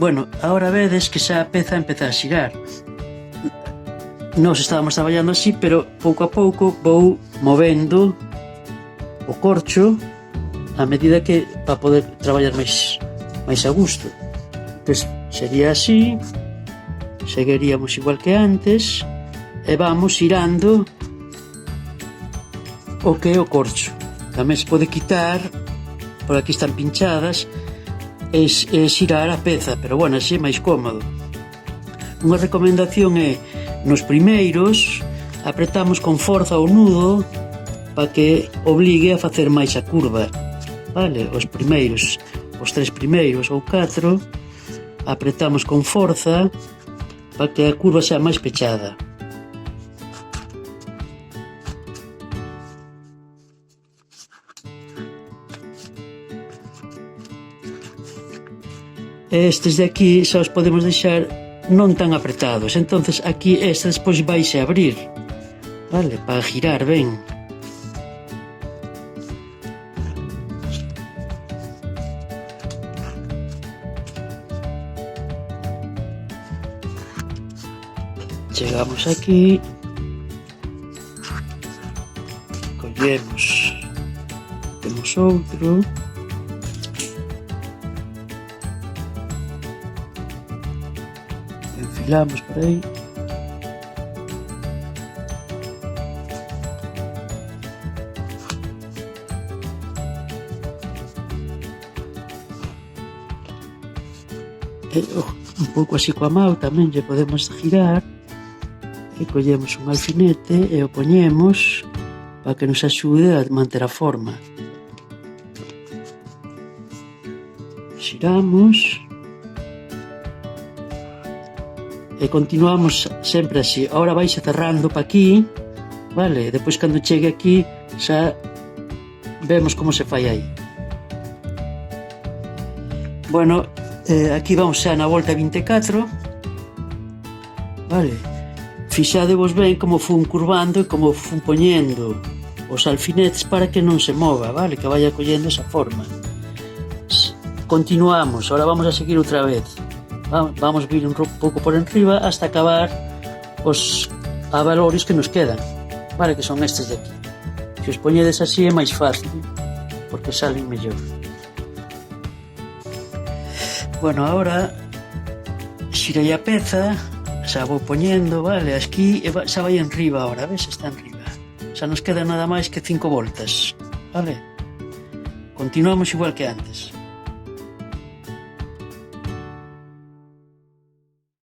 Bueno, agora vedes que xa a peza empeza a xirar. Nós estábamos traballando así, pero pouco a pouco vou movendo o corcho a medida que para poder traballar máis a gusto. Entón, sería así, seguiríamos igual que antes e vamos xirando o que é o corcho. Tamén se pode quitar, por aquí están pinchadas, e xirar a peza, pero bueno, así é máis cómodo. Unha recomendación é, nos primeiros, apretamos con forza o nudo para que obligue a facer máis a curva, vale? Os primeiros, os 3 primeiros ou 4, apretamos con forza para que a curva sea máis pechada. Estes de aquí xa os podemos deixar non tan apretados, entonces aquí este despois vaise a abrir, vale, para girar ben. Chegamos aquí, collemos, temos outro, enfilamos por aí. E, un pouco así coa mão tamén lle podemos girar e collemos un alfinete e o poñemos para que nos axude a manter a forma. Xiramos e continuamos sempre así. Ahora vaise cerrando para aquí, vale? Depois cando chegue aquí xa vemos como se fai aí. Bueno, aquí vamos xa na volta 24, vale? Fixadevos ben como fun curvando e como fun poñendo os alfinetes para que non se mova, vale? Que vaya collendo esa forma. Continuamos, ahora vamos a seguir outra vez. Vamos vir un pouco por enriba hasta acabar os avalores que nos quedan, vale? Que son estes de aquí. Se os poñedes así é máis fácil, porque salen mellor. Bueno, ahora xirei a peza, xa vou poñendo, vale? Aquí xa vai enriba ahora, ves? Está enriba. Xa nos queda nada máis que 5 voltas, vale? Continuamos igual que antes.